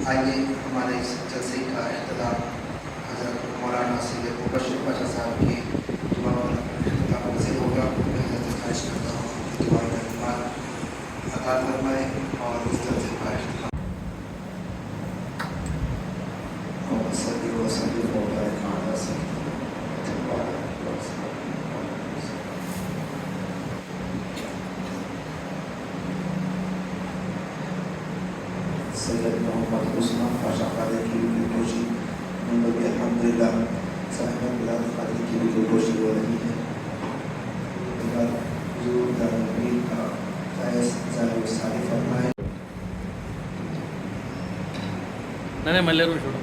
آئیے ہمارے اس جلسے کا اختتام حضرت مولانا سید مبشر پاشا صاحب کی دعا پر اختتام سے ہوگا. میں حضرت خواہش کرتا ہوں کہ دعا کا عطا فرمائے اور اس جلسے کا اختتام. سید محمد عثمان پاشا قادری کی بھی کوشش نمبر الحمدللہ صاحب بلاد قادری کی بھی کوشش ہو رہی ہے. حضور دارالمین کا فیض ظاہر ساری فرمائے. نہیں میں لے رہا ہوں چھوڑو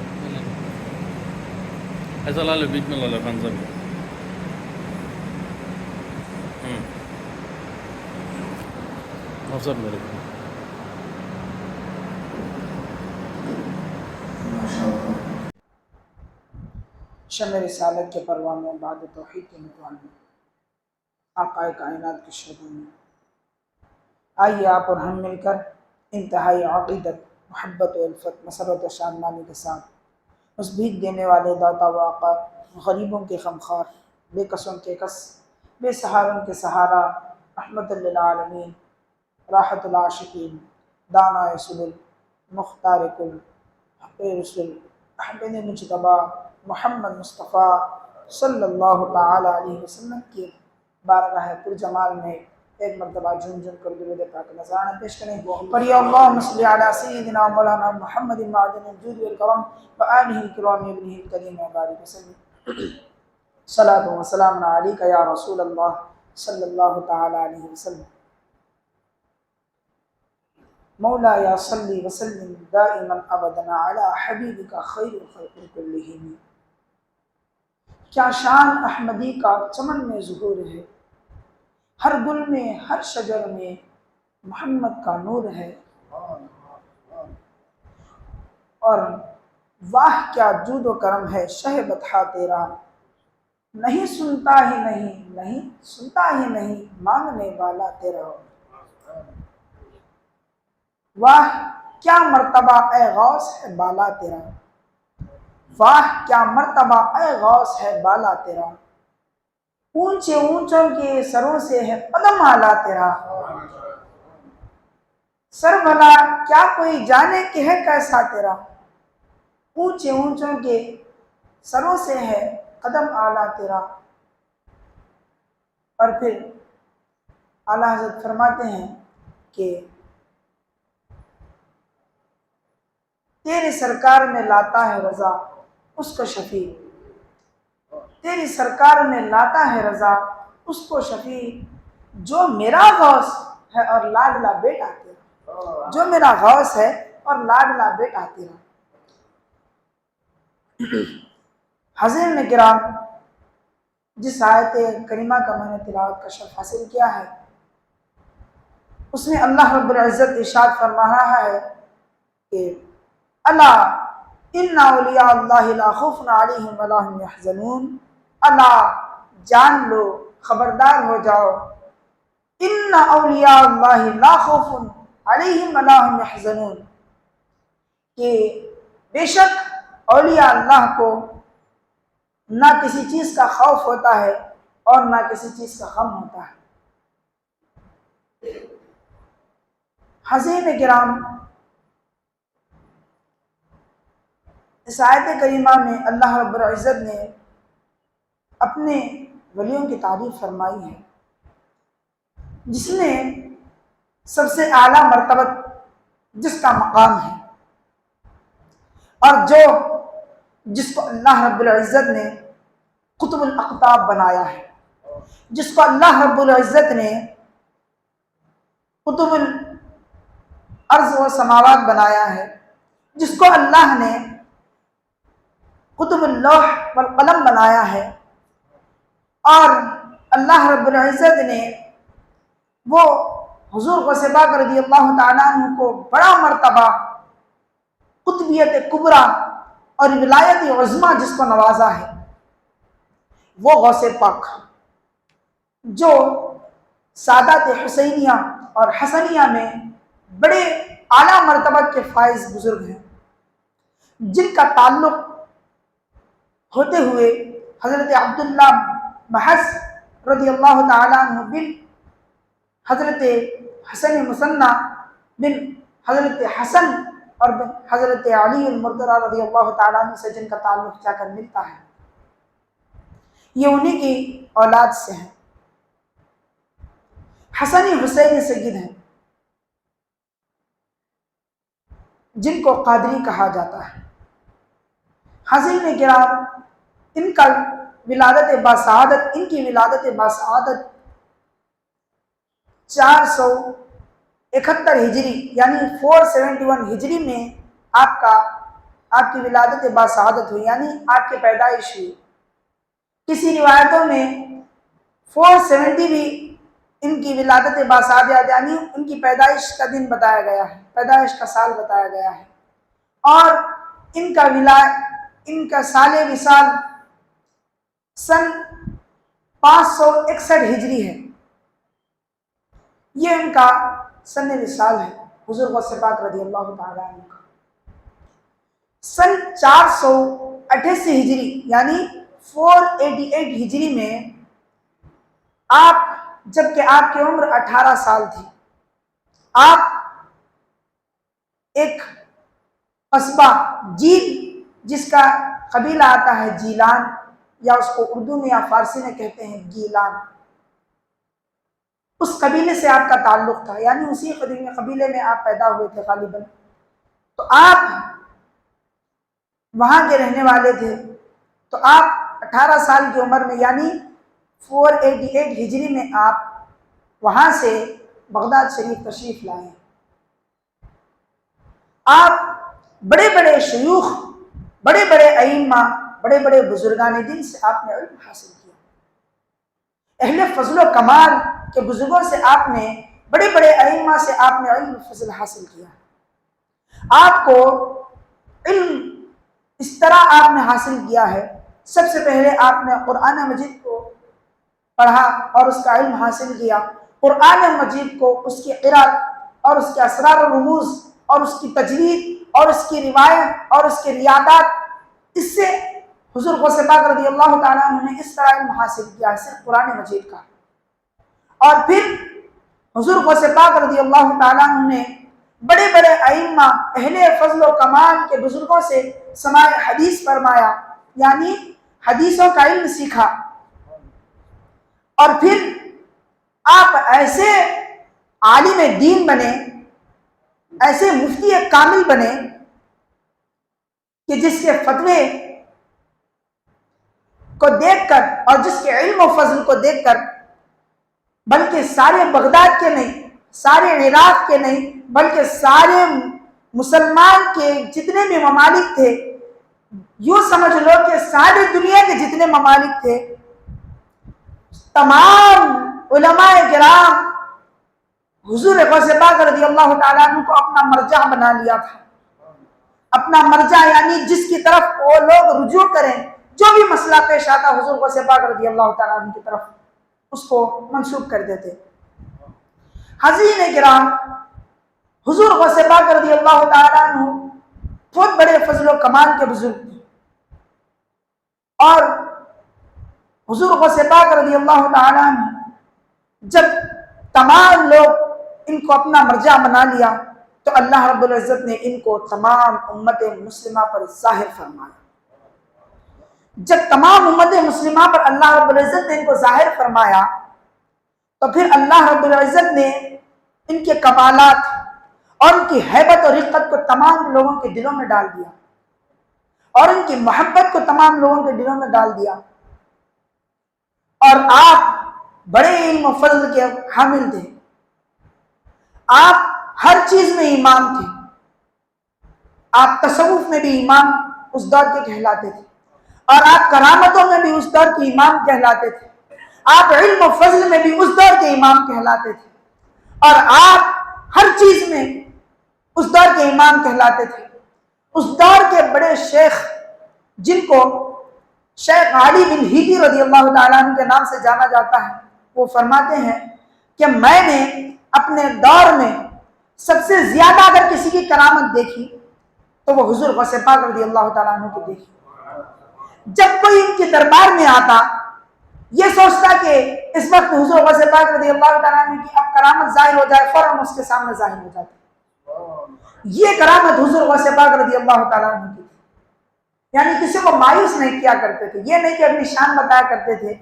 ایسا لا لو بیچ میں لا لو خان صاحب صاحب میرے کو شمع رسالت کے پروانوں بعد توحید کے متوالے آقا کائنات کے شعبوں میں آئیے آپ اور ہم مل کر انتہائی عقیدت محبت و الفت مسرت و شادمانی کے ساتھ اس بھیک دینے والے داتا و آقا غریبوں کے غمخوار بے کسوں کے کس بے سہاروں کے سہارا رحمت للعالمین راحت العاشقین دانا سبل مختار کل حق رسول احمد مجتبی محمد مصطفیٰ صلی اللہ تعالی علیہ وسلم کی بارگاہ پرجمال میں ایک مرتبہ جھوم جھوم کر درود پاک نذرانہ پیش کریں. پڑھیے اللہم صلی علی سیدنا مولانا محمد معدن الجود والکرم وآلہ الکرام ابنہ الکریم وبارک وسلم. صلاۃ و سلام علیک یا رسول اللہ صلی اللہ تعالی علیہ وسلم. مولا یا صلی وسلم دائما ابدا علی حبیبک خیر الخلق کلہم. کیا شان احمدی کا چمن میں ظہور ہے، ہر گل میں ہر شجر میں محمد کا نور ہے. اور واہ کیا جود و کرم ہے شہ بطحہ تیرا، نہیں سنتا ہی نہیں نہیں سنتا ہی نہیں مانگنے والا تیرا. واہ کیا مرتبہ اے غوث ہے بالا تیرا، واہ کیا مرتبہ اے غوث ہے بالا تیرا. اونچے اونچوں کے سروں سے ہے قدم اعلیٰ تیرا، سر بھلا کیا کوئی جانے کہ ہے کیسا تیرا. اونچے اونچوں کے سروں سے ہے قدم اعلیٰ تیرا. اور پھر اعلیٰ حضرت فرماتے ہیں کہ تیری سرکار میں لاتا ہے رضا اس کو شفیع، تیری سرکار میں لاتا ہے رضا اس کو شفیع. جو میرا غوث ہے اور لاڈلا بیٹا تیرا، جو میرا غوث ہے اور لاڈلا بیٹا تیرا. حضرین کرام، جس آیت کریمہ کا میں نے تلاوت کا شرف حاصل کیا ہے اس میں اللہ رب العزت ارشاد فرما رہا ہے کہ الا ان اولیاء اللہ لا خوف علیہم ولا هم یحزنون. الا جان لو، خبردار ہو جاؤ، ان اولیاء اللہ لا خوف علیہم ولا هم یحزنون، کہ بے شک اولیاء اللہ کو نہ کسی چیز کا خوف ہوتا ہے اور نہ کسی چیز کا غم ہوتا ہے. حضرین کرام، اس آیت کریمہ میں اللہ رب العزت نے اپنے ولیوں کی تعریف فرمائی ہے، جس میں سب سے اعلیٰ مرتبت جس کا مقام ہے اور جس کو اللہ رب العزت نے قطب الاقطاب بنایا ہے، جس کو اللہ رب العزت نے قطب الارض و سماوات بنایا ہے، جس کو اللہ نے قطب اللوح والقلم بنایا ہے، اور اللہ رب العزت نے وہ حضور غوث پاک رضی اللہ تعالیٰ عنہ کو بڑا مرتبہ قطبیت کبریٰ اور ولایت عظمیٰ جس کو نوازا ہے، وہ غوث پاک جو سادات حسینیہ اور حسنیہ میں بڑے اعلیٰ مرتبہ کے فائز بزرگ ہیں، جن کا تعلق ہوتے ہوئے حضرت عبداللہ محض رضی اللہ تعالیٰ عنہ بن حضرت حسن مثنیٰ بن حضرت حسن اور بن حضرت علی المرتضیٰ رضی اللہ تعالیٰ عنہ سے جن کا تعلق جا کر ملتا ہے، یہ انہی کی اولاد سے ہیں۔ حسنی حسینی سید ہیں جن کو قادری کہا جاتا ہے۔ حاضرین کرام، ان کا ولادت باسعادت، ان کی ولادت باسعادت 471 ہجری یعنی 471 ہجری میں آپ کی ولادت باسعادت ہوئی، یعنی آپ کی پیدائش ہوئی۔ کسی روایتوں میں 470 بھی ان کی ولادت باسعادت یعنی ان کی پیدائش کا دن بتایا گیا ہے، پیدائش کا سال بتایا گیا ہے، اور ان کا سال وصال سن 561 ہجری ہے۔ یہ ان کا سن وصال ہے حضور غوث پاک رضی اللہ تعالیٰ عنہ کا۔ سن 488 ہجری یعنی 488 ہجری میں جبکہ آپ کی عمر 18 سال تھی، آپ ایک قصبہ جیل، جس کا قبیلہ آتا ہے جیلان، یا اس کو اردو میں یا فارسی میں کہتے ہیں گیلان، اس قبیلے سے آپ کا تعلق تھا، یعنی اسی قبیلے میں آپ پیدا ہوئے تھے غالباً۔ تو آپ وہاں کے رہنے والے تھے، تو آپ 18 سال کی عمر میں یعنی 488 ہجری میں آپ وہاں سے بغداد شریف تشریف لائے۔ آپ بڑے بڑے شیوخ، بڑے بڑے ائمہ، بڑے بڑے بزرگان دین سے آپ نے علم حاصل کیا۔ اہل فضل و کمال کے بزرگوں سے آپ نے، بڑے بڑے ائمہ سے آپ نے علم فضل حاصل کیا۔ آپ کو علم اس طرح آپ نے حاصل کیا ہے، سب سے پہلے آپ نے قرآن مجید کو پڑھا اور اس کا علم حاصل کیا۔ قرآن مجید کو، اس کی قرأت اور اس کے اسرار و رموز اور اس کی تجوید اور اس کی روایت اور اس کے ریاضات، اس سے حضور غوث پاک رضی اللہ تعالیٰ عنہ نے اس طرح علم حاصل کیا ہے صرف قرآن مجید کا۔ اور پھر حضور غوث پاک رضی اللہ تعالیٰ عنہ نے بڑے بڑے ائمہ، اہل فضل و کمال کے بزرگوں سے سماع حدیث فرمایا، یعنی حدیثوں کا علم سیکھا، اور پھر آپ ایسے عالم دین بنے، ایسے مفتی کامل بنے کہ جس کے فتوے کو دیکھ کر اور جس کے علم و فضل کو دیکھ کر بلکہ سارے بغداد کے نہیں، سارے عراق کے نہیں، بلکہ سارے مسلمان کے جتنے بھی ممالک تھے، یوں سمجھ لو کہ ساری دنیا کے جتنے ممالک تھے، تمام علماء کرام حضور غوث پاک رضی اللہ تعالیٰ عنہ کو اپنا مرجع بنا لیا تھا۔ اپنا مرجع یعنی جس کی طرف وہ لوگ رجوع کریں، جو بھی مسئلہ پیش آتا حضور غوث پاک رضی اللہ تعالیٰ عنہ کی طرف اس کو منسوب کر دیتے۔ حاضرین کرام، حضور غوث پاک رضی اللہ تعالیٰ عنہ بہت بڑے فضل و کمال کے بزرگ تھے، اور حضور غوث پاک رضی اللہ تعالیٰ عنہ جب تمام لوگ ان کو اپنا مرجع بنا لیا تو اللہ رب العزت نے ان کو تمام امت مسلمہ پر ظاہر فرمایا۔ جب تمام امت مسلمہ پر اللہ رب العزت نے ان کو ظاہر فرمایا تو پھر اللہ رب العزت نے ان کے کمالات اور ان کی ہیبت اور رقت کو تمام لوگوں کے دلوں میں ڈال دیا، اور ان کی محبت کو تمام لوگوں کے دلوں میں ڈال دیا، اور آپ بڑے علم و فضل کے حامل تھے۔ آپ ہر چیز میں امام تھے، آپ تصوف میں بھی امام اس دور کے کہلاتے تھے، اور آپ کرامتوں میں بھی اس دور کے امام کہلاتے تھے، آپ علم و فضل میں بھی اس دور کے امام کہلاتے تھے، اور آپ ہر چیز میں اس دور کے امام کہلاتے تھے۔ اس دور کے بڑے شیخ جن کو شیخ علی بن ہیدی رضی اللہ تعالیٰ عنہ کے نام سے جانا جاتا ہے، وہ فرماتے ہیں کہ میں نے اپنے دور میں سب سے زیادہ اگر کسی کی کرامت دیکھی تو وہ حضور غوث پاک رضی اللہ تعالیٰ عنہ کی دیکھی۔ جب کوئی ان کے دربار میں آتا یہ سوچتا کہ اس وقت حضور غوث پاک رضی اللہ تعالیٰ عنہ کی اب کرامت ظاہر ہو جائے، فوراً اس کے سامنے ظاہر ہو جاتی۔ یہ کرامت حضور غوث پاک رضی اللہ تعالیٰ عنہ کی تھی، یعنی کسی کو مایوس نہیں کیا کرتے تھے، یہ نہیں کہ اپنی شان بتایا کرتے تھے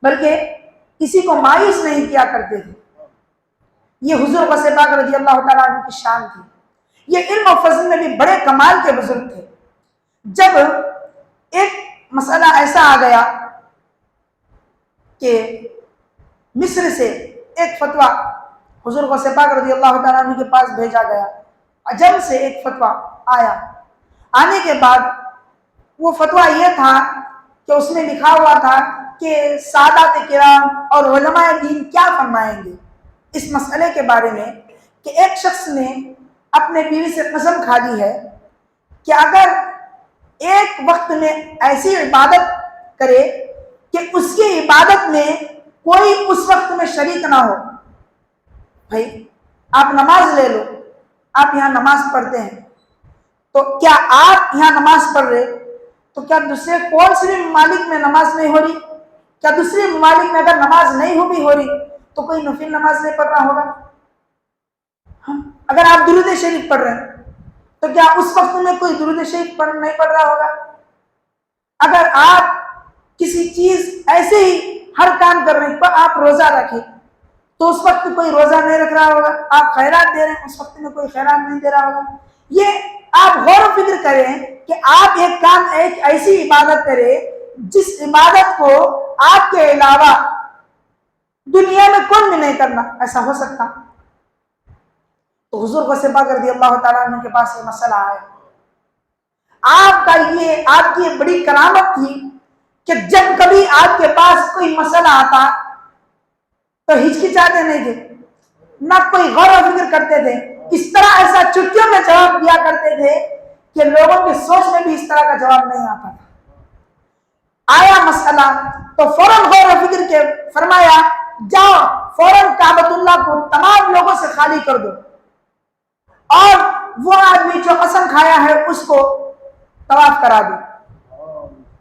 بلکہ کسی کو مایوس نہیں کیا کرتے تھے۔ یہ حضور غوث پاک رضی اللہ تعالیٰ عنہ کی شان تھی۔ یہ علم و فضل میں بھی بڑے کمال کے بزرگ تھے۔ جب ایک مسئلہ ایسا آ گیا کہ مصر سے ایک فتویٰ حضور غوث پاک رضی اللہ تعالیٰ عنہ کے پاس بھیجا گیا، عجم سے ایک فتویٰ آیا، آنے کے بعد وہ فتویٰ یہ تھا کہ اس میں لکھا ہوا تھا کہ سادات کرام اور علماء دین کیا فرمائیں گے اس مسئلے کے بارے میں کہ ایک شخص نے اپنے بیوی سے قسم کھا لی ہے کہ اگر ایک وقت میں ایسی عبادت کرے کہ اس کی عبادت میں کوئی اس وقت میں شریک نہ ہو۔ بھائی آپ نماز لے لو، آپ یہاں نماز پڑھتے ہیں تو کیا آپ یہاں نماز پڑھ رہے تو کیا دوسرے کون سے بھی ممالک میں نماز نہیں ہو رہی؟ کیا دوسرے ممالک میں اگر نماز نہیں ہو رہی تو کوئی نفل نماز نہیں پڑھ رہا ہوگا؟ اگر آپ درود شریف پڑھ رہے ہیں تو کیا اس وقت میں کوئی درود شریف نہیں پڑھ رہا ہوگا؟ اگر آپ کسی چیز ایسے ہی ہر کام کر رہے ہیں، آپ روزہ رکھیں تو اس وقت کوئی روزہ نہیں رکھ رہا ہوگا، آپ خیرات دے رہے ہیں اس وقت میں کوئی خیرات نہیں دے رہا ہوگا۔ یہ آپ غور و فکر کریں کہ آپ ایک کام ایک ایسی عبادت کریں جس عبادت کو آپ کے علاوہ دنیا میں کون بھی نہیں کرنا، ایسا ہو سکتا؟ تو حضور غوث پاک رضی اللہ تعالیٰ عنہ کے پاس یہ مسئلہ آیا۔ آپ کی بڑی کرامت تھی کہ جب کبھی آپ کے پاس کوئی مسئلہ آتا تو ہچکچاتے نہیں تھے، نہ کوئی غور و فکر کرتے تھے، اس طرح ایسا چٹکیوں میں جواب دیا کرتے تھے کہ لوگوں کی سوچ میں بھی اس طرح کا جواب نہیں آتا تھا۔ آیا مسئلہ تو فوراً غور و فکر کے فرمایا جاؤ فوراً کعبۃ اللہ کو تمام لوگوں سے خالی کر دو اور وہ آدمی جو قسم کھایا ہے اس کو طواف کرا دو،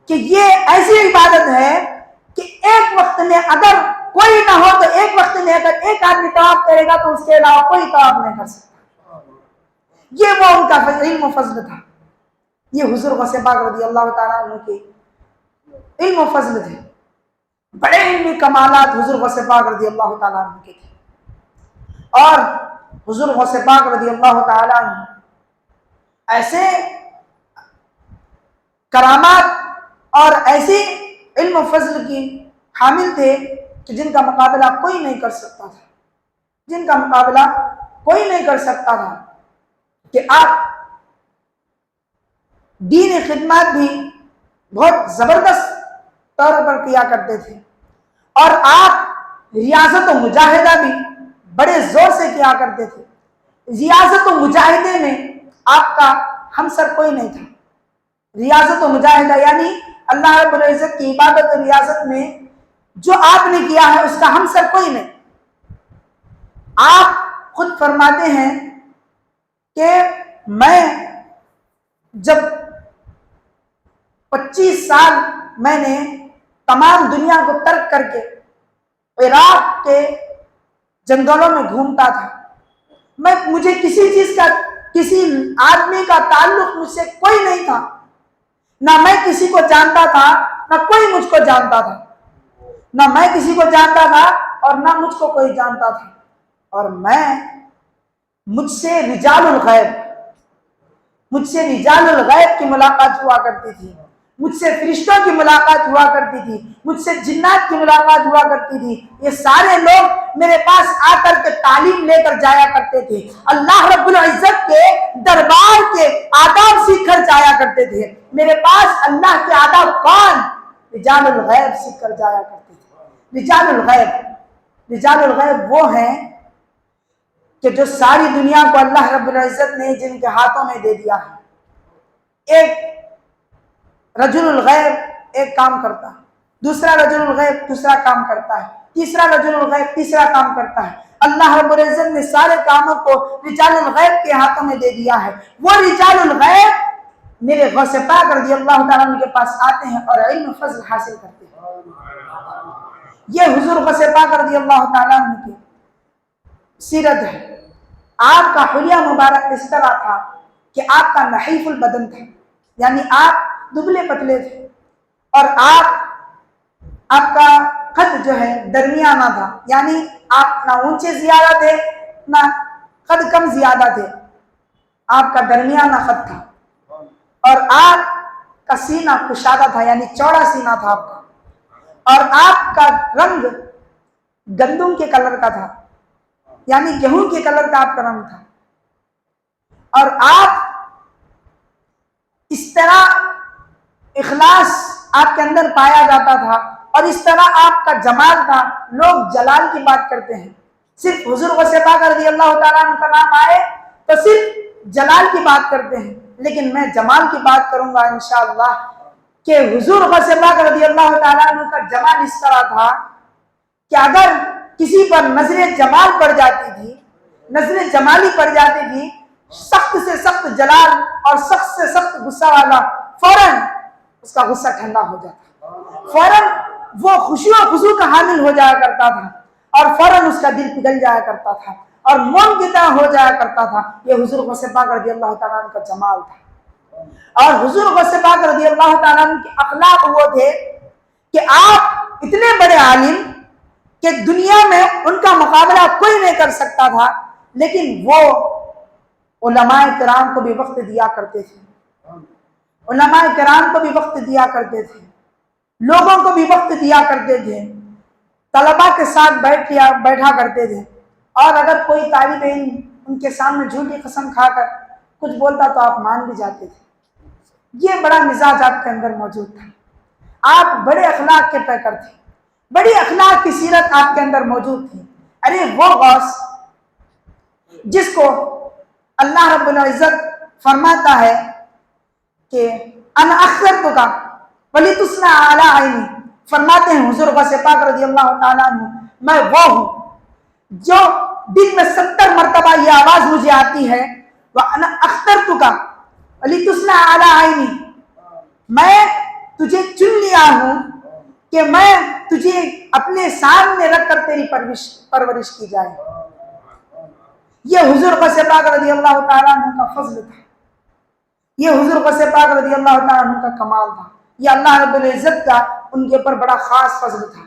کہ یہ ایسی عبادت ہے کہ ایک وقت میں اگر کوئی نہ ہو تو ایک وقت میں اگر ایک آدمی طواف کرے گا تو اس کے علاوہ کوئی طواف نہیں کر سکتا۔ یہ وہ ان کا علم و فضل تھا۔ یہ حضور غوث پاک رضی اللہ تعالیٰ عنہ کے علم و فضل تھے، بڑے علمی کمالات حضور غوث پاک رضی اللہ تعالیٰ عنہ کے تھے۔ اور حضور غوث پاک رضی اللہ تعالیٰ عنہ ایسے کرامات اور ایسی علم و فضل کی حامل تھے کہ جن کا مقابلہ کوئی نہیں کر سکتا تھا، جن کا مقابلہ کوئی نہیں کر سکتا تھا، کہ آپ دین خدمات بھی بہت زبردست طور پر کیا کرتے تھے اور آپ ریاضت و مجاہدہ بھی بڑے زور سے کیا کرتے تھے۔ ریاضت و مجاہدے میں آپ کا ہمسر کوئی نہیں تھا۔ ریاضت و مجاہدہ یعنی اللہ رب العزت کی عبادت و ریاضت میں جو آپ نے کیا ہے اس کا ہمسر کوئی نہیں۔ آپ خود فرماتے ہیں کہ میں جب 25 سال میں نے تمام دنیا کو ترک کر کے عراق کے جنگلوں میں گھومتا تھا، مجھے کسی چیز کا کسی آدمی کا تعلق مجھ سے کوئی نہیں تھا، نہ میں کسی کو جانتا تھا نہ کوئی مجھ کو جانتا تھا، نہ میں کسی کو جانتا تھا اور نہ مجھ کو کوئی جانتا تھا، اور مجھ سے رجال الغیب کی ملاقات ہوا کرتی تھی، مجھ سے فرشتوں کی ملاقات ہوا کرتی تھی، مجھ سے جنات کی ملاقات ہوا کرتی تھی۔ یہ سارے لوگ میرے پاس آ کر کے تعلیم لے کر جایا کرتے تھے، اللہ رب العزت کے دربار کے آداب سیکھ کر جایا کرتے تھے۔ میرے پاس اللہ کے آداب کون؟ رجال الغیب سیکھ کر جایا کرتے تھے۔ رجال الغیب وہ ہیں کہ جو ساری دنیا کو اللہ رب العزت نے جن کے ہاتھوں میں دے دیا ہے۔ ایک رجل الغیب ایک کام کرتا ہے، دوسرا رجل الغیب دوسرا کام کرتا ہے، تیسرا رجل الغیب تیسرا کام کرتا ہے۔ اللہ رب العزت نے سارے کاموں کو رجال الغیب کے ہاتھوں میں دے دیا ہے۔ وہ رجال الغیب میرے غوث پاک رضی اللہ تعالیٰ عنہ کے پاس آتے ہیں اور علم فضل حاصل کرتے ہیں۔ یہ حضور غوث پاک رضی اللہ تعالیٰ عنہ کی سیرت ہے۔ آپ کا حلیہ مبارک اس طرح تھا کہ آپ کا نحیف البدن تھا، یعنی آپ دبلے پتلے تھے، اور آپ کا قد جو ہے درمیانہ تھا، یعنی آپ نہ اونچے زیادہ تھے نہ قد کم زیادہ تھے، آپ کا درمیانہ قد تھا، اور آپ کا سینہ کشادہ تھا، یعنی چوڑا سینہ تھا آپ کا، اور آپ کا رنگ گندم کے کلر کا تھا، یعنی گیہوں کے کلر کا آپ کا رنگ تھا، اور آپ اس طرح اخلاص آپ کے اندر پایا جاتا تھا، اور اس طرح آپ کا جمال تھا۔ لوگ جلال کی بات کرتے ہیں، صرف حضور غوث پاک رضی اللہ تعالیٰ عنہ کا نام آئے تو صرف جلال کی بات کرتے ہیں، لیکن میں جمال کی بات کروں گا انشاءاللہ، کہ حضور غوث پاک رضی اللہ تعالیٰ عنہ کا جمال اس طرح تھا کہ اگر کسی پر نظر جمال پڑ جاتی تھی، نظر جمالی پڑ جاتی تھی، سخت سے سخت جلال اور سخت سے سخت غصہ والا فوراً اس کا غصہ ٹھنڈا ہو جاتا، فوراً وہ خوشی و خضوع کا حامل ہو جایا کرتا تھا، اور فوراً اس کا دل پگھل جایا کرتا تھا اور موم کی طرح ہو جایا کرتا تھا۔ یہ حضور غوث پاک رضی اللہ تعالیٰ عنہ کا جمال تھا۔ اور حضور غوث پاک رضی اللہ تعالیٰ عنہ کے اخلاق وہ تھے کہ آپ اتنے بڑے عالم کہ دنیا میں ان کا مقابلہ کوئی نہیں کر سکتا تھا، لیکن وہ علماء کرام کو بھی وقت دیا کرتے تھے، علماء کرام کو بھی وقت دیا کرتے تھے، لوگوں کو بھی وقت دیا کرتے تھے، طلباء کے ساتھ بیٹھا کرتے تھے، اور اگر کوئی طالب علم ان کے سامنے جھوٹی قسم کھا کر کچھ بولتا تو آپ مان بھی جاتے تھے۔ یہ بڑا مزاج آپ کے اندر موجود تھا، آپ بڑے اخلاق کے پیکر تھے، بڑی اخلاق کی سیرت آپ کے اندر موجود تھی۔ ارے وہ غوث جس کو اللہ رب العزت فرماتا ہے کہ انا اخرتک ولتصنع علی عینی، فرماتے ہیں حضور غوث پاک رضی اللہ تعالیٰ عنہ، میں وہ ہوں جو دن میں 70 مرتبہ یہ آواز مجھے آتی ہے، وانا اخترتک ولتصنع علی عینی، میں تجھے چن لیا ہوں کہ میں تجھے اپنے سامنے رکھ کر تیری پرورش کی جائے۔ یہ حضور غوث پاک رضی اللہ تعالیٰ عنہ کا فضل تھا، یہ حضور غوث پاک رضی اللہ تعالیٰ عنہ کا کمال تھا، یہ اللہ رب العزت کا ان کے اوپر بڑا خاص فضل تھا۔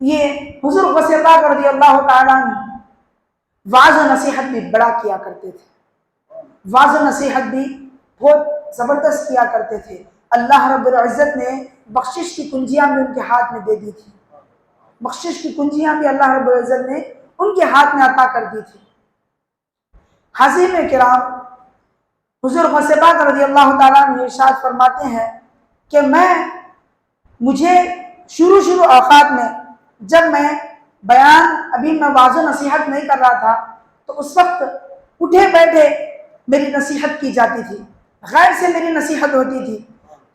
یہ حضور غوث پاک رضی اللہ تعالیٰ عنہ واعظ و نصیحت بھی بڑا کیا کرتے تھے، واعظ و نصیحت بھی بہت زبردست کیا کرتے تھے۔ اللہ رب العزت نے بخشش کی کنجیاں بھی ان کے ہاتھ میں دے دی تھی، بخشش کی کنجیاں بھی اللہ رب العزت نے ان کے ہاتھ میں عطا کر دی تھی۔ حاضرین کرام، حضور غوث پاک رضی اللہ تعالیٰ عنہ ارشاد فرماتے ہیں کہ مجھے شروع اوقات میں جب میں ابھی میں واعظ و نصیحت نہیں کر رہا تھا تو اس وقت اٹھے بیٹھے میری نصیحت کی جاتی تھی، غیر سے میری نصیحت ہوتی تھی،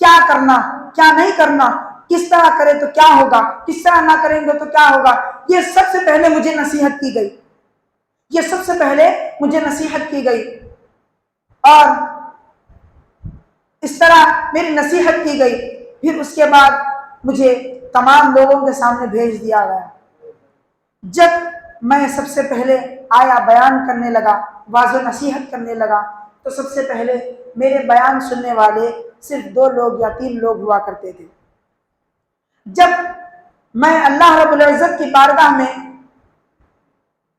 کیا کرنا کیا نہیں کرنا، کس طرح کرے تو کیا ہوگا، کس طرح نہ کریں گے تو کیا ہوگا، یہ سب سے پہلے مجھے نصیحت کی گئی، یہ سب سے پہلے مجھے نصیحت کی گئی، اور اس طرح میری نصیحت کی گئی۔ پھر اس کے بعد مجھے تمام لوگوں کے سامنے بھیج دیا گیا۔ جب میں سب سے پہلے آیا بیان کرنے لگا، واعظ و نصیحت کرنے لگا، تو سب سے پہلے میرے بیان سننے والے صرف 2 لوگ یا 3 لوگ ہوا کرتے تھے۔ جب میں اللہ رب العزت کی بارگاہ میں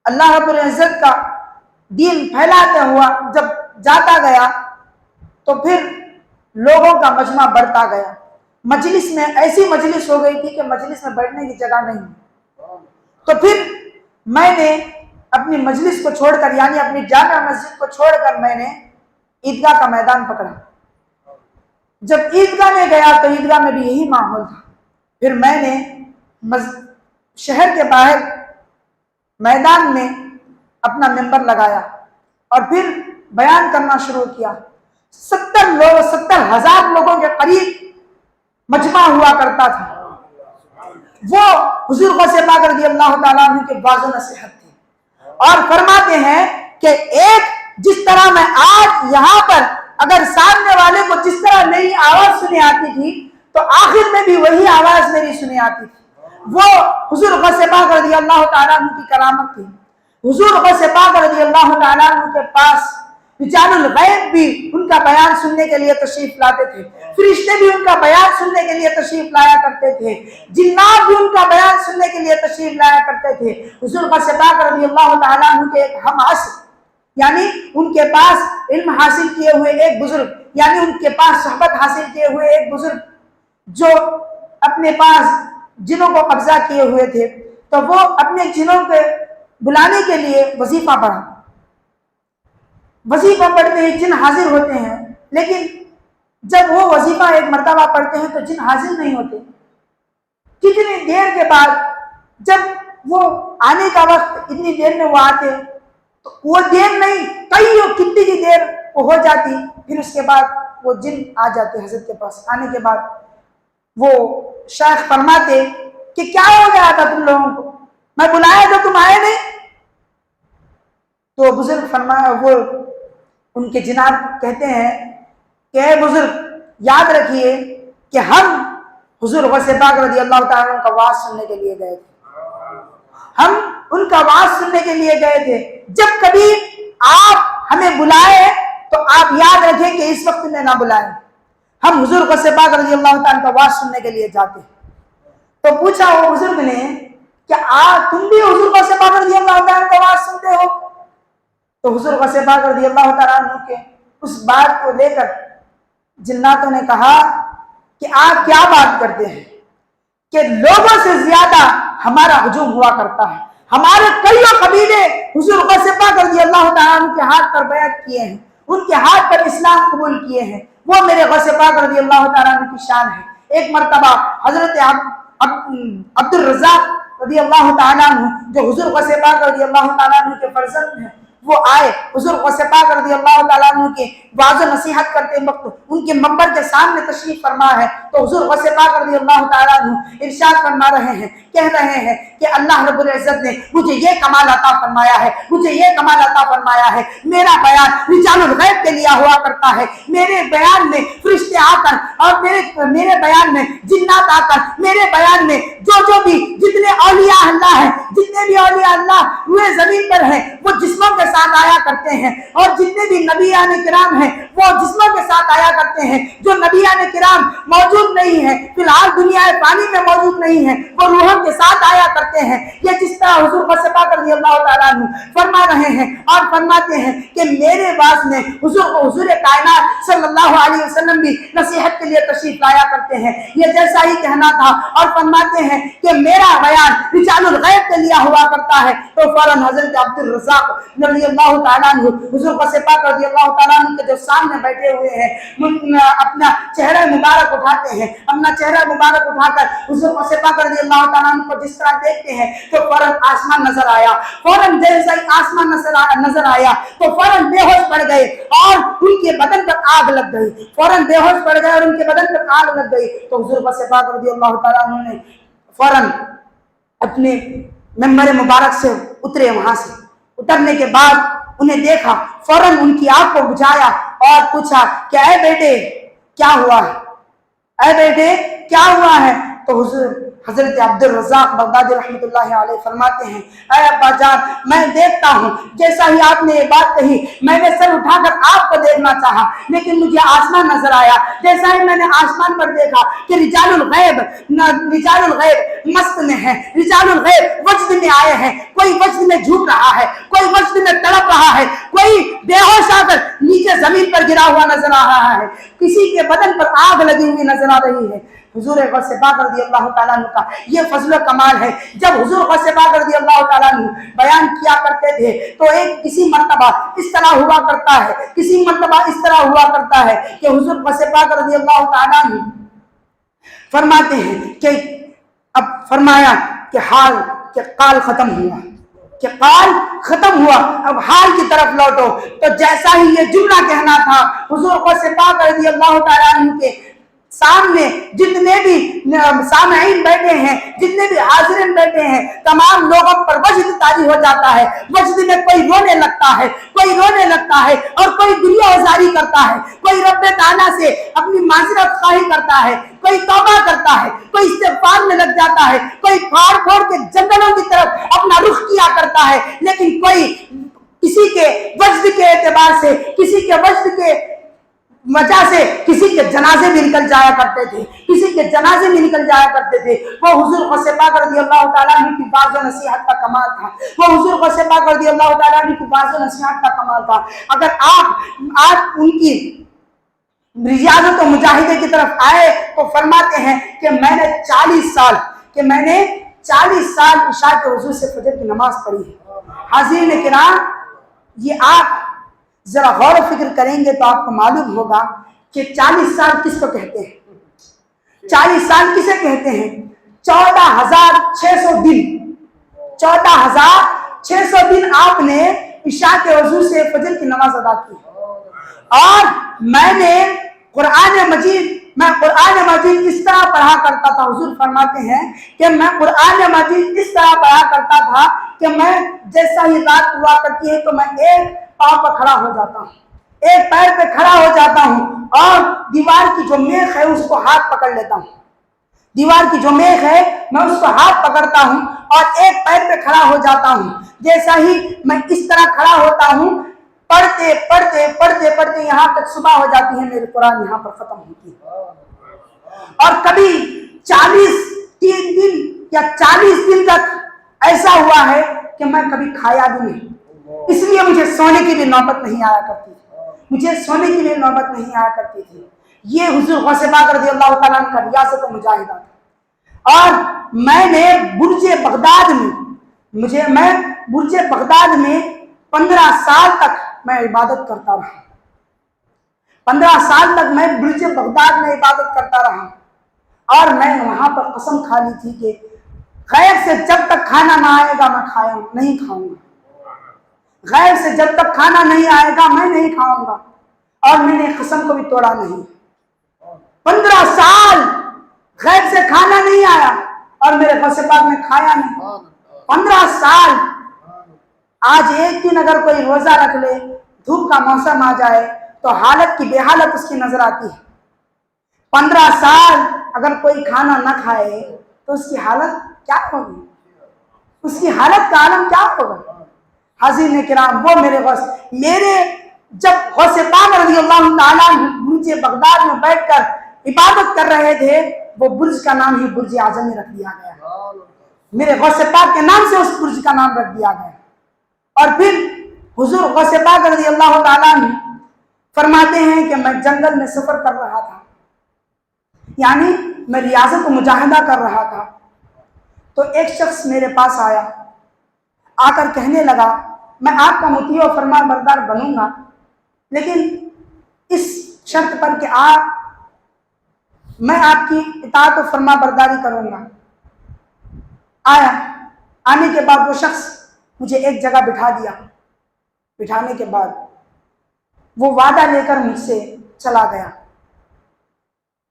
اللہ رب العزت کا دین پھیلاتے ہوا جب جاتا گیا تو پھر لوگوں کا مجمع بڑھتا گیا، مجلس میں ایسی مجلس ہو گئی تھی کہ مجلس میں بیٹھنے کی جگہ نہیں، تو پھر میں نے اپنی مجلس کو چھوڑ کر، یعنی اپنی جامع مسجد کو چھوڑ کر میں نے عیدگاہ کا میدان پکڑا۔ جب عیدگاہ میں گیا تو عیدگاہ میں بھی یہی ماحول تھا۔ پھر میں نے شہر کے باہر میدان میں اپنا منبر لگایا اور پھر بیان کرنا شروع کیا۔ 70,000 لوگوں کے قریب مجمع ہوا کرتا تھا، وہ حضور غوث پاک رضی اللہ تعالیٰ عنہ کے واضح نصیحت تھی، اور فرماتے ہیں کہ ایک جس طرح میں آج یہاں پر اگر سامنے والے کو جس طرح نئی آواز سنی آتی تھی تو آخر میں بھی وہی آواز میری سنی آتی تھی۔ وہ حضور غوث پاک رضی اللہ تعالیٰ عنہ کی کرامت تھی۔ حضور غوث پاک رضی اللہ تعالیٰ عنہ کے پاس رجال الغیب بھی ان کا بیان سننے کے لیے تشریف لاتے تھے، فرشتے بھی ان کا بیان سننے کے لیے تشریف لایا کرتے تھے، جنات بھی ان کا بیان سننے کے لیے تشریف لایا کرتے تھے۔ حضور غوث پاک رضی اللہ تعالیٰ عنہ کے ایک ہم عصر، یعنی ان کے پاس علم حاصل کیے ہوئے ایک بزرگ، یعنی ان کے پاس صحبت حاصل کیے ہوئے ایک بزرگ جو اپنے پاس جنوں کو قبضہ کیے ہوئے تھے، تو وہ اپنے جنوں کے بلانے کے لیے وظیفہ پڑھا۔ وظیفہ پڑھتے ہیں، جن حاضر ہوتے ہیں، لیکن جب وہ وظیفہ ایک مرتبہ پڑھتے ہیں تو جن حاضر نہیں ہوتے۔ کتنی دیر کے بعد جب وہ آنے کا وقت، اتنی دیر میں وہ آتے تو وہ دیر نہیں، کتنی کی دیر وہ ہو جاتی، پھر اس کے بعد وہ جن آ جاتے حضرت کے پاس۔ آنے کے بعد وہ شیخ فرماتے کہ کیا ہو گیا تھا تم لوگوں کو، میں بلایا تھا تم آئے نہیں؟ تو بزرگ فرمایا، وہ ان کے جناب کہتے ہیں کہ اے بزرگ یاد رکھیے کہ ہم حضور غوث پاک رضی اللہ تعالیٰ عنہ کا وعظ سننے کے لیے گئے تھے، ہم ان کا وعظ سننے کے لیے گئے تھے۔ جب کبھی آپ ہمیں بلائے تو آپ یاد رکھیں کہ اس وقت میں نہ بلائیں، ہم حضور غوث پاک رضی اللہ تعالیٰ عنہ کا وعظ سننے کے لیے جاتے ہیں۔ تو پوچھا وہ بزرگ نے کہ تم بھی حضور غوث پاک رضی اللہ تعالیٰ عنہ کا وعظ سنتے ہو؟ تو حضور غوث پاک رضی اللہ تعالیٰ عنہ کے اس بات کو لے کر جناتوں نے کہا کہ آپ کیا بات کرتے ہیں کہ لوگوں سے زیادہ ہمارا ہجوم ہوا کرتا ہے، ہمارے کئیوں قبیلے حضور غوث پاک رضی اللہ تعالیٰ عنہ کے ہاتھ پر بیعت کیے ہیں، ان کے ہاتھ پر اسلام قبول کیے ہیں، وہ میرے غوث پاک رضی اللہ تعالیٰ عنہ کی شان ہے۔ ایک مرتبہ حضرت عبد الرزاق رضی اللہ تعالیٰ عنہ جو حضور غوث پاک رضی اللہ تعالیٰ عنہ کے فرزند ہیں، وہ آئے حضور غوث پاک رضی اللہ تعالیٰ عنہ کے واضح نصیحت کرتے وقت ان کے منبر کے سامنے تشریف فرما ہے، تو حضور غوث پاک رضی اللہ تعالیٰ عنہ ارشاد فرما رہے ہیں، کہہ رہے ہیں کہ اللہ رب العزت نے مجھے یہ کمال عطا فرمایا ہے، مجھے یہ کمال عطا فرمایا ہے، میرا بیان رجال الغیب کے لیے ہوا کرتا ہے، میرے بیان میں فرشتے آ کر اور میرے بیان میں جنات آ کر، میرے بیان میں جو بھی جتنے اولیاء اللہ ہیں، جتنے بھی اولیاء اللہ ہوئے زمین پر ہیں وہ جسموں کے ساتھ آیا کرتے ہیں، اور جتنے بھی نبیان کرام ہیں وہ جسموں کے ساتھ آیا کرتے ہیں۔ جو نبیان کرام موجود نہیں ہیں، فی الحال دنیا فانی میں موجود نہیں ہیں، وہ روحوں کے ساتھ آیا کرتے ہیں۔ یہ جس طرح حضور غوث پاک رضی اللہ تعالیٰ عنہ فرما رہے ہیں اور فرماتے ہیں کہ میرے باس میں حضور کائنات صلی اللہ علیہ وسلم بھی نصیحت کے لیے تشریف لایا کرتے ہیں، یہ جیسا ہی کہنا تھا، اور فرماتے ہیں کہ میرا بیان رجال الغیب کے لیے ہوا کرتا ہے، تو فوراً حضرت عبد الرزاق رضی اللہ تعالیٰ عنہ حضور غوث پاک رضی اللہ تعالیٰ عنہ کے جو سامنے بیٹھے ہوئے ہیں اپنا چہرہ مبارک اٹھاتے ہیں، اپنا چہرہ مبارک اٹھا کر حضور غوث پاک رضی اللہ تعالیٰ عنہ کو جس طرح دیکھتے ہیں تو فوراً آسمان نظر آیا، فوراً جیسا ہی آسمان نظر آیا تو فوراً بے ہوش پڑ گئے اور ان کے بدن پر آگ لگ گئی، فوراً بے ہوش پڑ گئے اور ان کے بدن پر آگ لگ گئی۔ تو حضور غوث پاک رضی اللہ تعالیٰ عنہ نے فوراً اپنے ممبر مبارک سے اترے، وہاں سے اترنے کے بعد انہیں دیکھا، فوراً ان کی آنکھ کو بجھایا اور پوچھا کہ اے بیٹے کیا ہوا ہے، اے بیٹے کیا ہوا ہے؟ تو حضرت عبد الرزاق بغدادی رحمۃ اللہ علیہ فرماتے ہیں، اے ابا جان میں دیکھتا ہوں، جیسا ہی آپ نے یہ بات کہی میں نے سر اٹھا کر آپ کو دیکھنا چاہا، لیکن مجھے آسمان نظر آیا، جیسا ہی میں نے آسمان پر دیکھا کہ رجال الغیب مست میں ہے، رجال الغیب وجد میں آئے ہیں، کوئی وجد میں جھوم رہا ہے، کوئی وجد میں تڑپ رہا ہے، کوئی بے ہوش آ کر نیچے زمین پر گرا ہوا نظر آ رہا ہے، کسی کے بدن پر آگ لگی ہوئی نظر آ رہی ہے۔ حضور غوث پاک رضی اللہ تعالیٰ عنہ کا یہ فضل و کمال ہے، جب حضور غوث پاک رضی اللہ تعالیٰ عنہ بیان کیا کرتے تھے تو کسی مرتبہ اس طرح ہوا کرتا ہے، کسی مرتبہ اس طرح ہوا کرتا ہے کہ حضور غوث پاک رضی اللہ تعالیٰ عنہ فرماتے ہیں کہ اب فرمایا کہ قال ختم ہوا، کہ قال ختم ہوا، اب حال کی طرف لوٹو۔ تو جیسا ہی یہ جملہ کہنا تھا حضور غوث پاک رضی اللہ تعالیٰ عنہ کے سامنے جتنے بھی سامعین بیٹھے ہیں، جتنے بھی حاضرین بیٹھے ہیں، تمام لوگوں پر وجد طاری ہو جاتا ہے۔ وجد میں کوئی رونے لگتا ہے، کوئی رونے لگتا ہے، اور کوئی دنیا ازاری کرتا ہے، کوئی رب تعالیٰ سے اپنی معذرت خواہی کرتا ہے، کوئی توبہ کرتا ہے، کوئی استغفار میں لگ جاتا ہے، کوئی پھاڑ پھوڑ کے جنگلوں کی طرف اپنا رخ کیا کرتا ہے، لیکن کوئی کسی کے وجد کے اعتبار سے، کسی کے وجد کے وجہ سے کسی کے جنازے میں نکل جایا کرتے تھے، کسی کے جنازے میں نکل جایا کرتے تھے۔ وہ حضور غوث پاک رضی اللہ تعالیٰ عنہ کی باز و نصیحت کا کمال تھا، وہ حضور غوث پاک رضی اللہ تعالیٰ عنہ کی باز و نصیحت کا کمال تھا۔ اگر آپ ان کی ریاضت و مجاہدے کی طرف آئے تو فرماتے ہیں کہ میں نے 40 سال عشاء کے وضو سے فجر کی نماز پڑھی ہے۔ حاضرین کرام، یہ آپ ذرا غور و فکر کریں گے تو آپ کو معلوم ہوگا کہ 40 سال کس کو کہتے ہیں؟ 40 سال کسے کہتے ہیں؟ 14,600 دن، 14,600 دن آپ نے عشاء کے وضو سے فجر کی نماز ادا کی۔ اور میں قرآن مجید اس طرح پڑھا کرتا تھا، حضور فرماتے ہیں کہ میں قرآن مجید اس طرح پڑھا کرتا تھا کہ میں جیسا ہی رات ہوا کرتی ہے تو میں ایک پاؤں پر کھڑا ہو جاتا ہوں، ایک پیر پہ کھڑا ہو جاتا ہوں، اور دیوار کی جو میخ ہے اس کو ہاتھ پکڑ لیتا ہوں، دیوار کی جو میخ ہے میں اس کو ہاتھ پکڑتا ہوں اور ایک پیر پہ کھڑا ہو جاتا ہوں۔ جیسا ہی میں اس طرح کھڑا ہوتا ہوں، پڑھتے پڑھتے یہاں تک صبح ہو جاتی ہے، میرے قرآن یہاں پر ختم ہوتی ہے۔ اور کبھی 3 دن یا 40 دن تک ایسا ہوا ہے کہ میں کبھی کھایا بھی نہیں، اس لیے مجھے سونے کی بھی نوبت نہیں آیا کرتی تھی، یہ حضور غوث پاک رضی اللہ تعالیٰ عنہ کا ریاضت و مجاہدہ تھا۔ اور میں نے برج بغداد میں 15 سال تک میں عبادت کرتا رہا، 15 سال تک میں برج بغداد میں عبادت کرتا رہا، اور میں وہاں پر قسم کھا لی تھی کہ غیر سے جب تک کھانا نہ آئے گا میں نہیں کھاؤں گا، غیر سے جب تک کھانا نہیں آئے گا میں نہیں کھاؤں گا، اور میں نے قسم کو بھی توڑا نہیں۔ 15 سال غیر سے کھانا نہیں آیا اور میرے غوث پاک نے کھایا نہیں، 15 سال۔ آج ایک دن اگر کوئی روزہ رکھ لے، دھوپ کا موسم آ جائے تو حالت کی بے حالت اس کی نظر آتی ہے۔ 15 سال اگر کوئی کھانا نہ کھائے تو اس کی حالت کیا ہوگی، اس کی حالت کا عالم کیا ہوگا؟ حاضرین کرام، وہ میرے جب غوث پاک رضی اللہ تعالیٰ برج بغداد میں بیٹھ کر عبادت کر رہے تھے، وہ برج کا نام ہی برج اعظمی رکھ دیا گیا، میرے غوث پاک کے نام سے اس برج کا نام رکھ دیا گیا۔ اور پھر حضور غوث پاک رضی اللہ تعالیٰ عنہ فرماتے ہیں کہ میں جنگل میں سفر کر رہا تھا، یعنی میں ریاضت و مجاہدہ کر رہا تھا، تو ایک شخص میرے پاس آیا، آ کر کہنے لگا میں آپ کا مطیع و فرما بردار بنوں گا، لیکن اس شرط پر کہ میں آپ کی اطاعت و فرما برداری کروں گا۔ آنے کے بعد وہ شخص مجھے ایک جگہ بٹھا دیا، بٹھانے کے بعد وہ وعدہ لے کر مجھ سے چلا گیا۔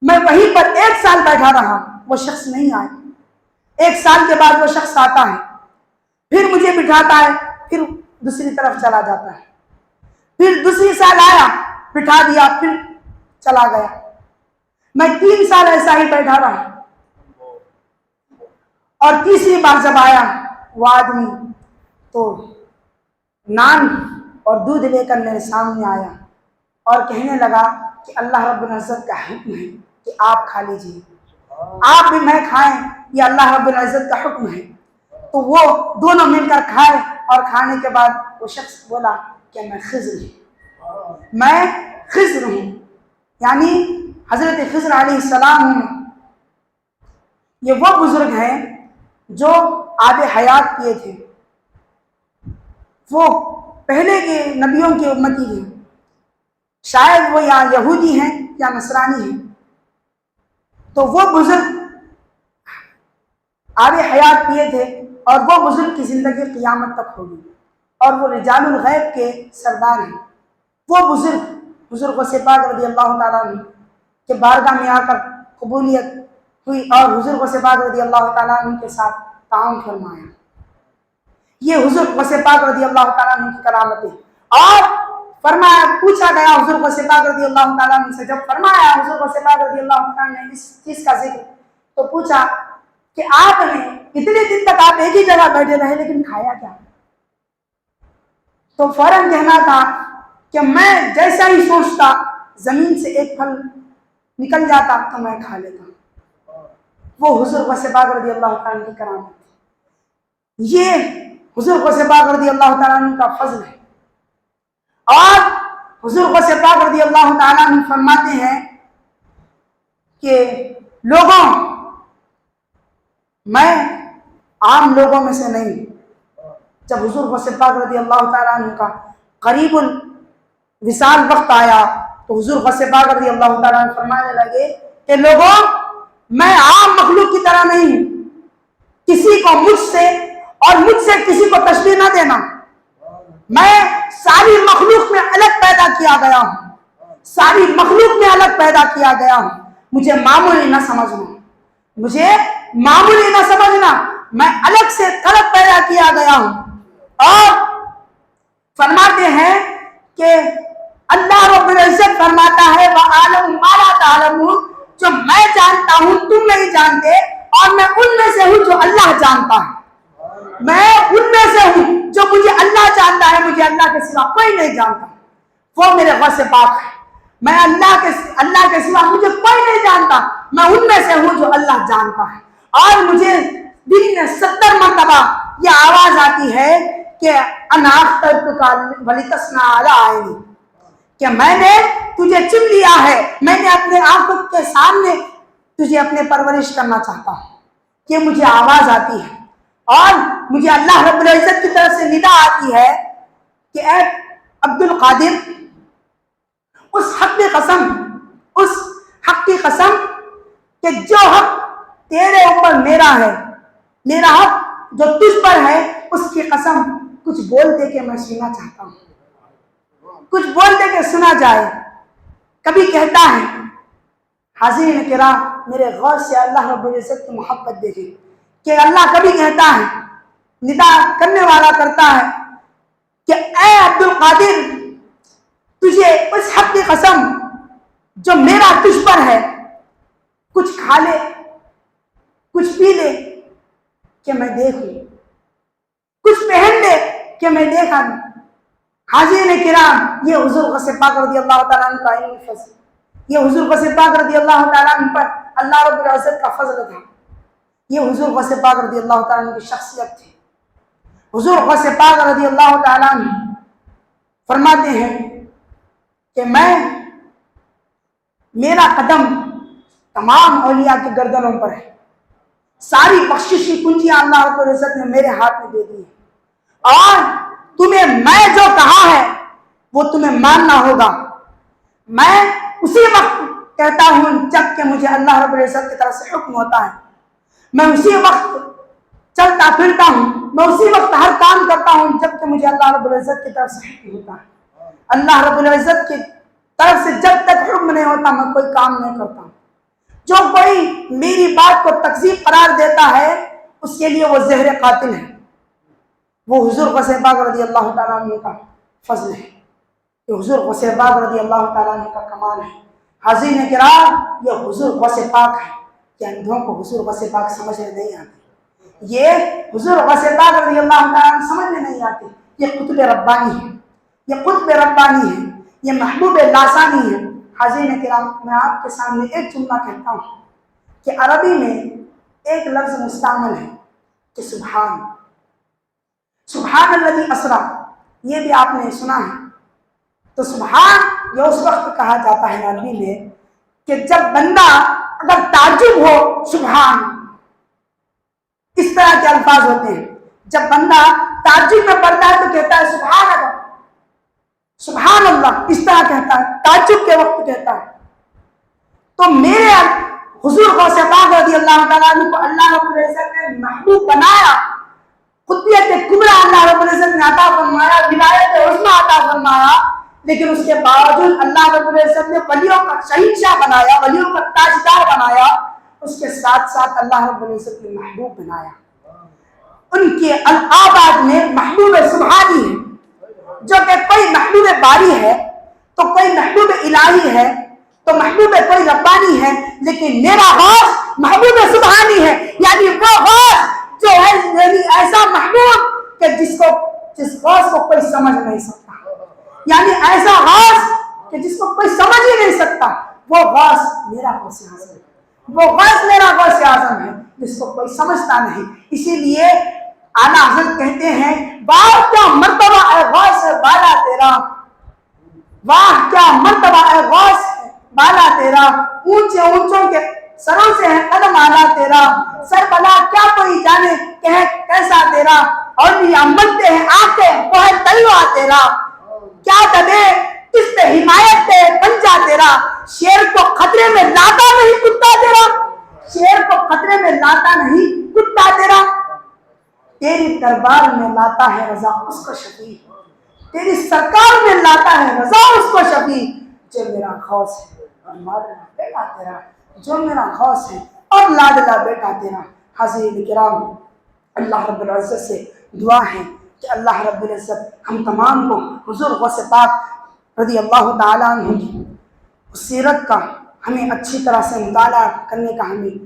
میں وہیں پر 1 سال بیٹھا رہا، وہ شخص نہیں آیا۔ 1 سال کے بعد وہ شخص آتا ہے، پھر مجھے بٹھاتا ہے، پھر دوسری طرف چلا جاتا ہے، پھر دوسری سال آیا، بٹھا دیا، پھر چلا گیا۔ میں 3 سال ایسا ہی بیٹھا رہا، اور تیسری بار جب آیا وہ آدمی تو نان اور دودھ لے کر میرے سامنے آیا اور کہنے لگا کہ اللہ رب العزت کا حکم ہے کہ آپ کھا لیجیے، آپ بھی میں کھائیں، یہ اللہ رب العزت کا حکم ہے۔ تو وہ دونوں مل کر کھائے، اور کھانے کے بعد وہ شخص بولا کہ میں خضر ہوں، یعنی حضرت خضر علیہ السلام یہ وہ بزرگ ہیں جو آب حیات کیے تھے، وہ پہلے کے نبیوں کے امتی ہیں، شاید وہ یا یہودی ہیں یا نصرانی ہیں، تو وہ بزرگ آب حیات کیے تھے، اور وہ بزرگ کی زندگی قیامت تک ہوگی، اور وہ رجال الغیب کے سردار ہیں۔ وہ بزرگ غوث پاک رضی اللہ تعالیٰ عنہ کے بارگاہ میں آ کر قبولیت ہوئی اور حضور غوث پاک رضی اللہ تعالیٰ عنہ کے ساتھ تعاون فرمایا۔ یہ حضور غوث پاک رضی اللہ تعالیٰ عنہ کی کرامت ہے۔ اور فرمایا، پوچھا گیا حضور غوث پاک رضی اللہ تعالیٰ عنہ سے، جب فرمایا حضور غوث پاک رضی اللہ تعالیٰ عنہ نے اس چیز کا ذکر، تو پوچھا کہ آپ نے اتنے دن تک آپ ایک ہی جگہ بیٹھے رہے لیکن کھایا کیا؟ تو فوراً کہنا تھا کہ میں جیسا ہی سوچتا زمین سے ایک پھل نکل جاتا تو میں کھا لیتا۔ وہ حضور غوث پاک رضی اللہ تعالیٰ عنہ کی کرامت ہے، یہ حضور غوث پاک رضی اللہ تعالیٰ عنہ کا فضل ہے۔ اور حضور غوث پاک رضی اللہ تعالیٰ عنہ فرماتے ہیں کہ لوگوں، میں عام لوگوں میں سے نہیں۔ جب حضور غوث پاک رضی اللہ تعالیٰ عنہ کا قریب الوصال وقت آیا تو حضور غوث پاک رضی اللہ تعالیٰ عنہ فرمانے لگے کہ لوگوں، میں عام مخلوق کی طرح نہیں ہوں، کسی کو مجھ سے اور مجھ سے کسی کو تشبیہ نہ دینا، میں ساری مخلوق میں الگ پیدا کیا گیا ہوں، ساری مخلوق میں الگ پیدا کیا گیا ہوں، مجھے معمولی نہ سمجھنا، مجھے معمولی نہ سمجھنا، میں الگ سے الگ پیدا کیا گیا ہوں۔ اور فرماتے ہیں کہ اللہ رب العزت فرماتا ہے وَأَعْلَمُ مَا لَا تَعْلَمُونَ، جو میں جانتا ہوں تم نہیں جانتے، اور میں ان میں سے ہوں جو اللہ جانتا ہے، میں ان میں سے ہوں جو مجھے اللہ جانتا ہے، مجھے اللہ کے سوا کوئی نہیں جانتا، وہ میرے غوث پاک ہے۔ میں اللہ کے سوا مجھے کوئی نہیں جانتا، میں ان میں سے ہوں جو اللہ جانتا ہے۔ اور مجھے دن میں 70 مرتبہ یہ آواز آتی ہے کہ انا اخترتک ولتصنع علی عینی، کہ میں نے تجھے چن لیا ہے، میں نے اپنے آنکھوں کے سامنے تجھے اپنے پرورش کرنا چاہتا ہوں۔ یہ مجھے آواز آتی ہے اور مجھے اللہ رب العزت کی طرف سے ندا آتی ہے کہ اے عبد القادر، اس حق کی قسم کہ جو حق تیرے اوپر میرا ہے، میرا حق جو تجھ پر ہے، اس کی قسم کچھ بول دے کے میں سننا چاہتا ہوں، کچھ بول دے کے سنا جائے۔ کبھی کہتا ہے، حاضرین کرام، میرے غور سے اللہ رب العزت کی محبت دیکھیں کہ اللہ کبھی کہتا ہے، ندا کرنے والا کرتا ہے کہ اے عبد القادر، تجھے اس حق کی قسم جو میرا تجھ پر ہے، کچھ کھا لے، کچھ پی لے کہ میں دیکھوں، کچھ پہن لے کہ میں دیکھا۔ حاضرین کرام، یہ حضور غوث پاک رضی اللہ تعالیٰ عنہ کا علم فضل، یہ حضور غوث پاک رضی اللہ تعالیٰ عنہ پر اللہ رب العزت کا فضل تھا، یہ حضور غوث پاک رضی اللہ تعالیٰ عنہ کی شخصیت تھی۔ حضور غوث پاک رضی اللہ تعالیٰ عنہ فرماتے ہیں کہ میرا قدم تمام اولیاء کی گردنوں پر ہے، ساری بخشش کی کنجیاں اللہ رب العزت نے میرے ہاتھ میں دے دی ہے، اور تمہیں میں جو کہا ہے وہ تمہیں ماننا ہوگا۔ میں اسی وقت کہتا ہوں جب کہ مجھے اللہ رب العزت کی طرف سے حکم ہوتا ہے، میں اسی وقت چلتا پھرتا ہوں، میں اسی وقت ہر کام کرتا ہوں جب کہ مجھے اللہ رب العزت کی طرف سے حکم ہوتا ہے۔ اللہ رب العزت کی طرف سے جب تک حکم نہیں ہوتا میں کوئی کام نہیں کرتا۔ جو کوئی میری بات کو تکذیب قرار دیتا ہے اس کے لیے وہ زہر قاتل ہے۔ وہ حضور غوث پاک رضی اللہ تعالیٰ عنہ کا فضل ہے، یہ حضور غوث پاک رضی اللہ تعالیٰ عنہ کا کمال ہے۔ حاضرین کرام، یہ حضور غوث پاک ہے کہ اندھوں کو حضور غوث پاک سمجھنے نہیں آتے، یہ حضور غوث پاک رضی اللہ تعالیٰ عنہ سمجھنے نہیں آتے۔ یہ قطب ربانی ہے، یہ قطب ربانی ہے، یہ محبوب لاسانی ہے۔ حاضرین کرام، میں آپ کے سامنے ایک جملہ کہتا ہوں کہ عربی میں ایک لفظ مستعمل ہے کہ سبحان الذی اسرا، یہ بھی آپ نے سنا ہے۔ تو سبحان یہ اس وقت کہا جاتا ہے عربی میں کہ جب بندہ اگر تعجب ہو، سبحان، اس طرح کے الفاظ ہوتے ہیں۔ جب بندہ تعجب میں پڑتا ہے تو کہتا ہے سبحان اللہ، سبحان اللہ، اس طرح کہتا ہے، تعجب کے وقت کہتا ہے۔ تو میرے حضور غوث پاک رضی اللہ تعالیٰ عنہ کو اللہ رب العزت نے محبوب بنایا، قطبیت کبریٰ اللہ رب العزت نے عطا فرمایا، ولایت عظمیٰ عطا فرمایا، لیکن اس کے باوجود اللہ رب العزت نے ولیوں کا شہنشاہ بنایا، ولیوں کا تاجدار بنایا، اس کے ساتھ ساتھ اللہ رب العزت نے محبوب بنایا۔ ان کے الآباد میں محبوب سبحانی ہے، جو کہ کوئی محبوب باری ہے تو کوئی محبوب الہی ہے تو محبوب کوئی ربانی ہے، لیکن میرا غوث محبوب سبحانی ہے، یعنی وہ غوث جو ہے، یعنی ایسا محبوب کہ جس غوث کو کوئی سمجھ نہیں سکتا، یعنی ایسا غوث کہ جس کو کوئی سمجھ ہی نہیں سکتا، وہ غوث میرا غوث اعظم ہے، وہ غوث میرا غوث اعظم ہے جس کو کوئی سمجھتا نہیں۔ اسی لیے اعلیٰ حضرت کہتے ہیں، واہ کیا مرتبہ اے غوث بالا تیرا، واہ کیا مرتبہ اے غوث بالا تیرا، اونچے اونچوں کے سروں سے ہے قدم اعلیٰ تیرا، سر بلا کیا کوئی جانے کہ کیسا تیرا، اور بھی امبلتے ہیں آنکھیں وہ ہے تلوا تیرا، کیا دبے کس پہ حمایت پہ پنجا تیرا، شیر کو خطرے میں لاتا نہیں کتا تیرا، شیر کو خطرے میں لاتا نہیں کتا تیرا، تیری دربار میں لاتا ہے رضا اس کو شفیع، تیری سرکار میں لاتا ہے رضا اس کو شفیع، جو میرا غوث ہے اور لاڈلا بیٹا تیرا، جو میرا غوث ہے اور لاڈلا بیٹا تیرا۔ حاضرین کرام، اللہ رب العزت سے دعا ہے کہ اللہ رب العزت ہم تمام کو حضور غوث پاک رضی اللہ تعالیٰ عنہ کی سیرت کا ہمیں اچھی طرح سے مطالعہ کرنے کا ہمیں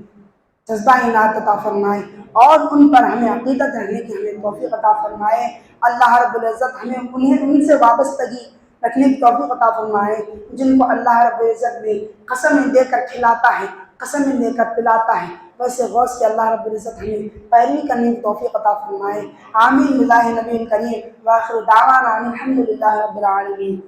جذبہ عنایت عطا فرمائے، اور ان پر ہمیں عقیدت رہنے کی ہمیں توفیق عطا فرمائے۔ اللہ رب العزت ہمیں ان سے وابستگی رکھنے کی توفیق عطا فرمائے جن کو اللہ رب العزت نے قسمیں دے کر کھلاتا ہے، قسمیں دے کر پلاتا ہے، ویسے غوث کے اللہ رب العزت ہمیں پیروی کرنے کی توفیق عطا فرمائے۔ آمین بجاہ نبی کریم، وآخر دعوانا ان الحمد للہ رب العالمین۔